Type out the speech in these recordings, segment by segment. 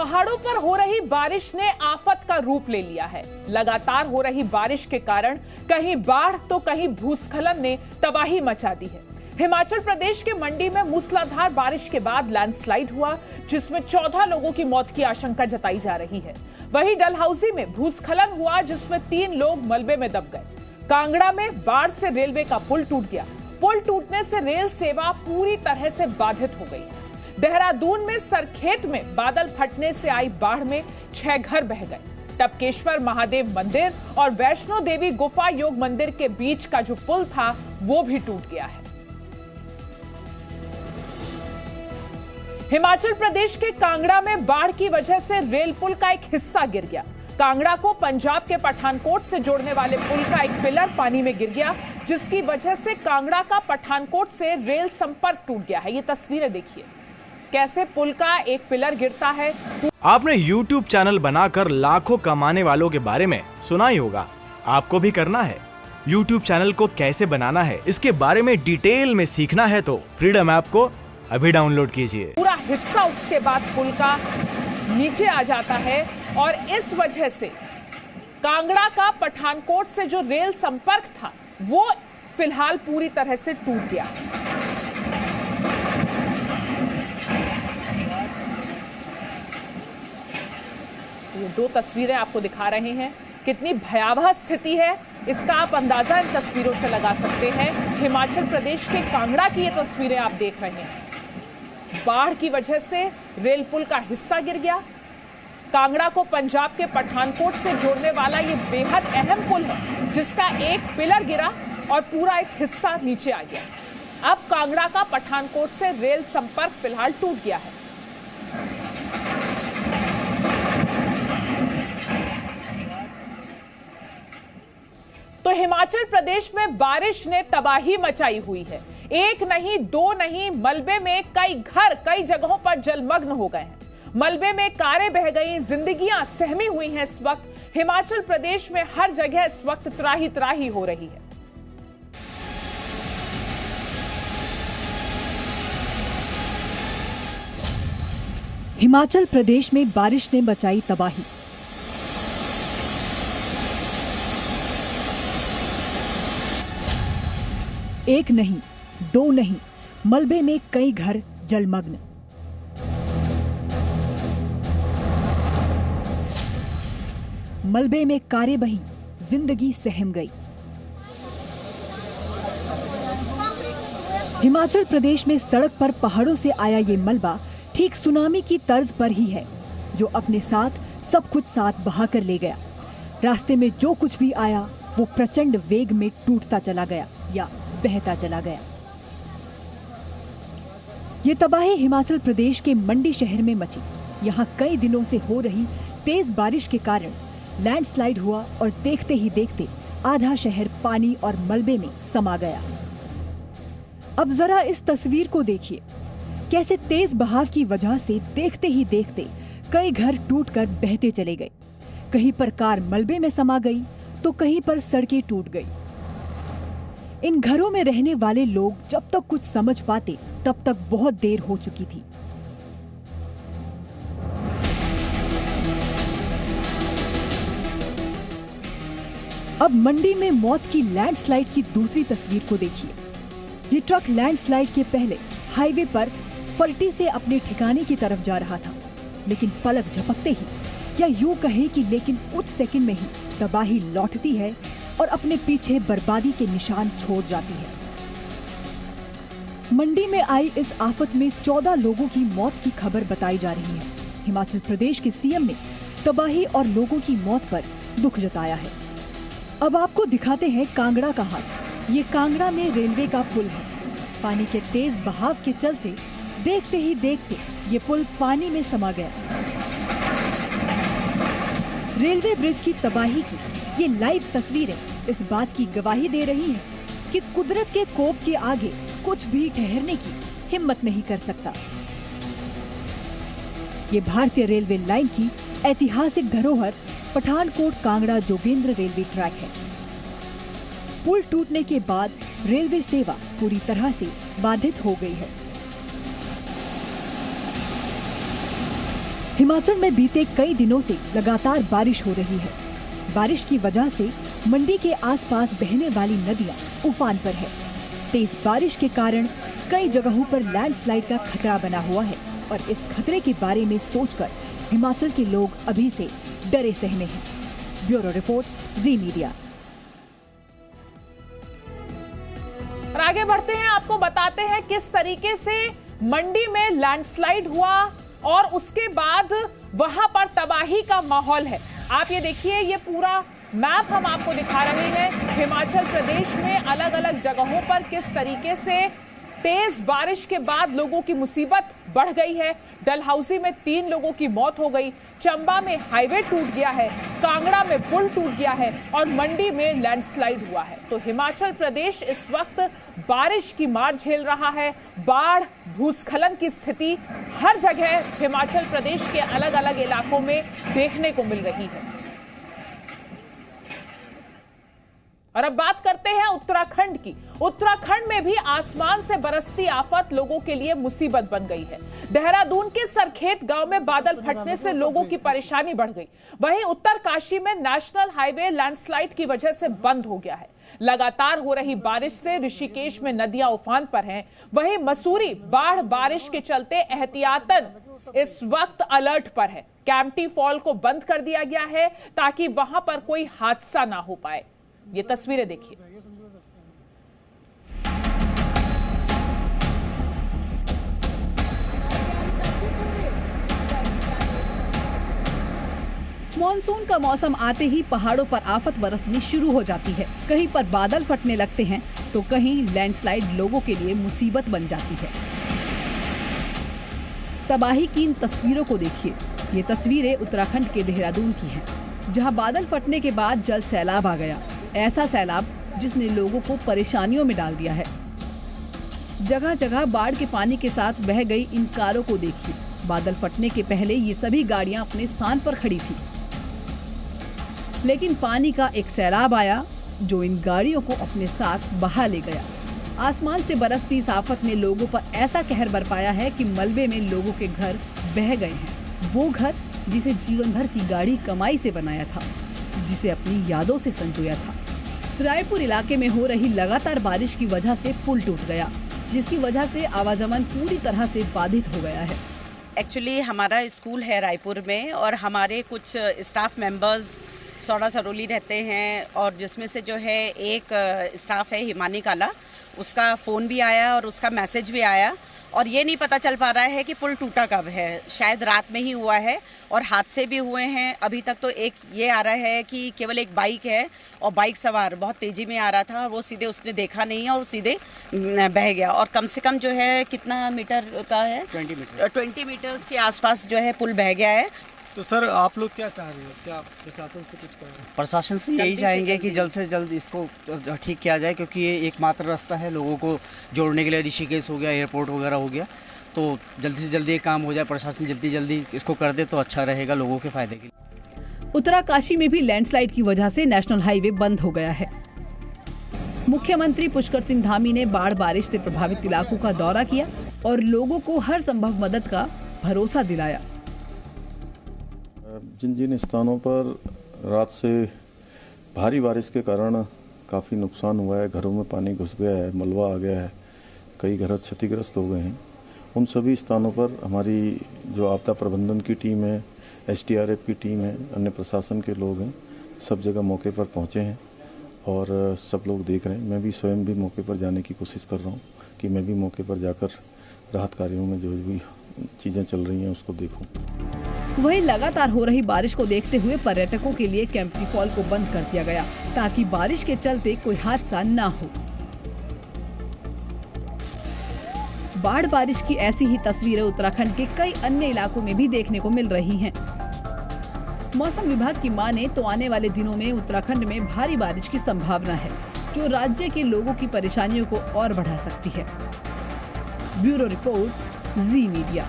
पहाड़ों पर हो रही बारिश ने आफत का रूप ले लिया है। लगातार हो रही बारिश के कारण कहीं बाढ़ तो कहीं भूस्खलन ने तबाही मचा दी है। हिमाचल प्रदेश के मंडी में मूसलाधार बारिश के बाद लैंडस्लाइड हुआ, जिसमें 14 लोगों की मौत की आशंका जताई जा रही है। वहीं डलहौजी में भूस्खलन हुआ, जिसमें 3 लोग मलबे में दब गए। कांगड़ा में बाढ़ से रेलवे का पुल टूट गया। पुल टूटने से रेल सेवा पूरी तरह से बाधित हो गई है। देहरादून में सरखेत में बादल फटने से आई बाढ़ में 6 घर बह गए। टपकेश्वर महादेव मंदिर और वैष्णो देवी गुफा योग मंदिर के बीच का जो पुल था वो भी टूट गया है। हिमाचल प्रदेश के कांगड़ा में बाढ़ की वजह से रेल पुल का एक हिस्सा गिर गया। कांगड़ा को पंजाब के पठानकोट से जोड़ने वाले पुल का एक पिलर पानी में गिर गया, जिसकी वजह से कांगड़ा का पठानकोट से रेल संपर्क टूट गया है। ये तस्वीरें देखिए, कैसे पुल का एक पिलर गिरता है। आपने YouTube चैनल बनाकर लाखों कमाने वालों के बारे में सुना ही होगा। आपको भी करना है। YouTube चैनल को कैसे बनाना है, इसके बारे में डिटेल में सीखना है तो फ्रीडम ऐप को अभी डाउनलोड कीजिए। पूरा हिस्सा उसके बाद पुल का नीचे आ जाता है और इस वजह से कांगड़ा का पठानकोट से जो रेल संपर्क था वो फिलहाल पूरी तरह से टूट गया। ये 2 तस्वीरें आपको दिखा रहे हैं, कितनी भयावह स्थिति है इसका आप अंदाजा इन तस्वीरों से लगा सकते हैं। हिमाचल प्रदेश के कांगड़ा की ये तस्वीरें आप देख रहे हैं। बाढ़ की वजह से रेल पुल का हिस्सा गिर गया। कांगड़ा को पंजाब के पठानकोट से जोड़ने वाला ये बेहद अहम पुल है, जिसका एक पिलर गिरा और पूरा एक हिस्सा नीचे आ गया। अब कांगड़ा का पठानकोट से रेल संपर्क फिलहाल टूट गया है। तो हिमाचल प्रदेश में बारिश ने तबाही मचाई हुई है। 1 नहीं 2 नहीं, मलबे में कई घर कई जगहों पर जलमग्न हो गए हैं। मलबे में कारें बह गई, जिंदगियां सहमी हुई हैं। इस वक्त हिमाचल प्रदेश में हर जगह इस वक्त त्राही त्राही हो रही है। हिमाचल प्रदेश में बारिश ने मचाई तबाही। एक नहीं 2 नहीं, मलबे में कई घर जलमग्न। मलबे में कारें बही, जिंदगी सहम गई। हिमाचल प्रदेश में सड़क पर पहाड़ों से आया ये मलबा ठीक सुनामी की तर्ज पर ही है, जो अपने साथ सब कुछ साथ बहा कर ले गया। रास्ते में जो कुछ भी आया वो प्रचंड वेग में टूटता चला गया या बहता चला गया। ये तबाही हिमाचल प्रदेश के मंडी शहर में मची। यहाँ कई दिनों से हो रही तेज बारिश के कारण लैंडस्लाइड हुआ और देखते ही देखते आधा शहर पानी और मलबे में समा गया। अब जरा इस तस्वीर को देखिए, कैसे तेज बहाव की वजह से देखते ही देखते कई घर टूटकर बहते चले गए। कहीं पर कार मलबे में समा गई तो कहीं पर सड़कें टूट गई। इन घरों में रहने वाले लोग जब तक कुछ समझ पाते तब तक बहुत देर हो चुकी थी। अब मंडी में मौत की लैंडस्लाइड की दूसरी तस्वीर को देखिए। ये ट्रक लैंडस्लाइड के पहले हाईवे पर फलटी से अपने ठिकाने की तरफ जा रहा था, लेकिन पलक झपकते ही, या यूं कहें कि लेकिन कुछ सेकंड में ही तबाही लौटती है और अपने पीछे बर्बादी के निशान छोड़ जाती है। मंडी में आई इस आफत में 14 लोगों की मौत की खबर बताई जा रही है। हिमाचल प्रदेश के सीएम ने तबाही और लोगों की मौत पर दुख जताया है। अब आपको दिखाते हैं कांगड़ा का हाल। ये कांगड़ा में रेलवे का पुल है। पानी के तेज बहाव के चलते देखते ही देखते ये पुल पानी में समा गया। रेलवे ब्रिज की तबाही की ये लाइव तस्वीरें इस बात की गवाही दे रही हैं कि कुदरत के कोप के आगे कुछ भी ठहरने की हिम्मत नहीं कर सकता। ये भारतीय रेलवे लाइन की ऐतिहासिक धरोहर पठानकोट कांगड़ा जोगेंद्र रेलवे ट्रैक है। पुल टूटने के बाद रेलवे सेवा पूरी तरह से बाधित हो गई है। हिमाचल में बीते कई दिनों से लगातार बारिश हो रही है। बारिश की वजह से मंडी के आसपास बहने वाली नदियां उफान पर है। तेज बारिश के कारण कई जगहों पर लैंडस्लाइड का खतरा बना हुआ है और इस खतरे के बारे में सोचकर हिमाचल के लोग अभी से डरे सहमे हैं। ब्यूरो रिपोर्ट, जी मीडिया। और आगे बढ़ते हैं, आपको बताते हैं किस तरीके से मंडी में लैंडस्लाइड हुआ और उसके बाद वहां पर तबाही का माहौल है। आप ये देखिए, ये पूरा मैप हम आपको दिखा रहे हैं। हिमाचल प्रदेश में अलग अलग जगहों पर किस तरीके से तेज बारिश के बाद लोगों की मुसीबत बढ़ गई है। डलहौजी में 3 लोगों की मौत हो गई, चंबा में हाईवे टूट गया है, कांगड़ा में पुल टूट गया है और मंडी में लैंडस्लाइड हुआ है। तो हिमाचल प्रदेश इस वक्त बारिश की मार झेल रहा है। बाढ़, भूस्खलन की स्थिति हर जगह हिमाचल प्रदेश के अलग अलग इलाकों में देखने को मिल रही है। और अब बात करते हैं उत्तराखंड की। उत्तराखंड में भी आसमान से बरसती आफत लोगों के लिए मुसीबत बन गई है। देहरादून के सरखेत गांव में बादल फटने से लोगों की परेशानी बढ़ गई। वहीं उत्तरकाशी में नेशनल हाईवे लैंडस्लाइड की वजह से बंद हो गया है। लगातार हो रही बारिश से ऋषिकेश में नदियां उफान पर हैं। वहीं मसूरी बाढ़ बारिश के चलते एहतियातन इस वक्त अलर्ट पर है। कैंपटी फॉल को बंद कर दिया गया है ताकि वहां पर कोई हादसा ना हो पाए। ये तस्वीरें देखिए। मॉनसून का मौसम आते ही पहाड़ों पर आफत बरसनी शुरू हो जाती है। कहीं पर बादल फटने लगते हैं तो कहीं लैंडस्लाइड लोगों के लिए मुसीबत बन जाती है। तबाही की इन तस्वीरों को देखिए। ये तस्वीरें उत्तराखंड के देहरादून की हैं, जहां बादल फटने के बाद जल सैलाब आ गया। ऐसा सैलाब जिसने लोगों को परेशानियों में डाल दिया है। जगह जगह बाढ़ के पानी के साथ बह गई इन कारों को देखिए। बादल फटने के पहले ये सभी गाड़ियां अपने स्थान पर खड़ी थी, लेकिन पानी का एक सैलाब आया जो इन गाड़ियों को अपने साथ बहा ले गया। आसमान से बरसती इस आफत ने लोगों पर ऐसा कहर बरपाया है कि मलबे में लोगों के घर बह गए हैं। वो घर जिसे जीवन भर की गाड़ी कमाई से बनाया था, जिसे अपनी यादों से संजोया था। रायपुर इलाके में हो रही लगातार बारिश की वजह से पुल टूट गया, जिसकी वजह से आवागमन पूरी तरह से बाधित हो गया है। एक्चुअली हमारा स्कूल है रायपुर में और हमारे कुछ स्टाफ मेंबर्स सौड़ा सरोली रहते हैं और जिसमें से जो है एक स्टाफ है हिमानी काला, उसका फ़ोन भी आया और उसका मैसेज भी आया और ये नहीं पता चल पा रहा है कि पुल टूटा कब है। शायद रात में ही हुआ है और हादसे भी हुए हैं। अभी तक तो एक ये आ रहा है कि केवल एक बाइक है और बाइक सवार बहुत तेज़ी में आ रहा था और वो सीधे उसने देखा नहीं और सीधे बह गया। और कम से कम जो है कितना मीटर का है, 20 मीटर्स के आसपास जो है पुल बह गया है। तो सर आप लोग क्या चाह रहे हो, क्या प्रशासन से कुछ कह रहे हैं? प्रशासन से यही चाहेंगे कि जल्द से जल्द इसको ठीक किया जाए, क्योंकि ये एकमात्र रास्ता है लोगों को जोड़ने के लिए। ऋषिकेश हो गया, एयरपोर्ट वगैरह हो गया, तो जल्दी से जल्दी ये काम हो जाए। प्रशासन जल्दी इसको कर दे तो अच्छा रहेगा लोगों के फायदे के लिए। उत्तराकाशी में भी लैंडस्लाइड की वजह से नेशनल हाईवे बंद हो गया है। मुख्यमंत्री पुष्कर सिंह धामी ने बाढ़ बारिश से प्रभावित इलाकों का दौरा किया और लोगों को हर संभव मदद का भरोसा दिलाया। जिन जिन स्थानों पर रात से भारी बारिश के कारण काफ़ी नुकसान हुआ है, घरों में पानी घुस गया है, मलबा आ गया है, कई घर क्षतिग्रस्त हो गए हैं, उन सभी स्थानों पर हमारी जो आपदा प्रबंधन की टीम है, SDRF की टीम है, अन्य प्रशासन के लोग हैं, सब जगह मौके पर पहुंचे हैं और सब लोग देख रहे हैं। मैं भी स्वयं भी मौके पर जाने की कोशिश कर रहा हूं कि मैं भी मौके पर जाकर राहत कार्यों में जो भी चीज़ें चल रही हैं उसको देखूं। वहीं लगातार हो रही बारिश को देखते हुए पर्यटकों के लिए कैंपटी फॉल को बंद कर दिया गया ताकि बारिश के चलते कोई हादसा न हो। बाढ़ बारिश की ऐसी ही तस्वीरें उत्तराखंड के कई अन्य इलाकों में भी देखने को मिल रही हैं। मौसम विभाग की माने तो आने वाले दिनों में उत्तराखंड में भारी बारिश की संभावना है, जो राज्य के लोगों की परेशानियों को और बढ़ा सकती है। ब्यूरो रिपोर्ट, जी मीडिया।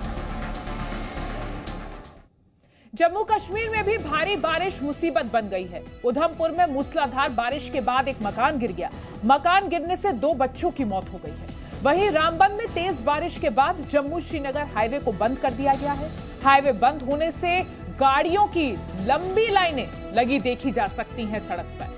जम्मू कश्मीर में भी भारी बारिश मुसीबत बन गई है। उधमपुर में मूसलाधार बारिश के बाद एक मकान गिर गया। मकान गिरने से 2 बच्चों की मौत हो गई है। वहीं रामबन में तेज बारिश के बाद जम्मू श्रीनगर हाईवे को बंद कर दिया गया है। हाईवे बंद होने से गाड़ियों की लंबी लाइनें लगी देखी जा सकती हैं सड़क पर।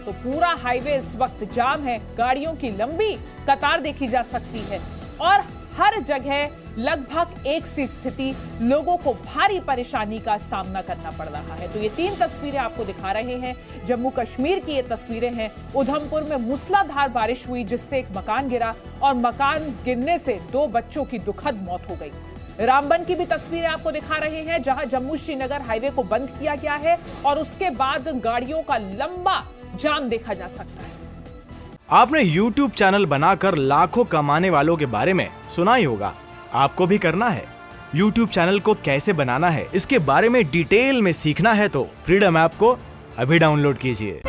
तो पूरा हाईवे इस वक्त जाम है, गाड़ियों की लंबी कतार देखी जा सकती है और हर जगह लगभग एक सी स्थिति, लोगों को भारी परेशानी का सामना करना पड़ रहा है। तो ये 3 तस्वीरें आपको दिखा रहे हैं, जम्मू कश्मीर की ये तस्वीरें हैं। उधमपुर में मूसलाधार बारिश हुई जिससे एक मकान गिरा और मकान गिरने से 2 बच्चों की दुखद मौत हो गई। रामबन की भी तस्वीरें आपको दिखा रहे हैं, जहां जम्मू श्रीनगर हाईवे को बंद किया गया है और उसके बाद गाड़ियों का लंबा जाम देखा जा सकता है। आपने YouTube चैनल बनाकर लाखों कमाने वालों के बारे में सुना ही होगा, आपको भी करना है। YouTube चैनल को कैसे बनाना है इसके बारे में डिटेल में सीखना है तो फ्रीडम ऐप को अभी डाउनलोड कीजिए।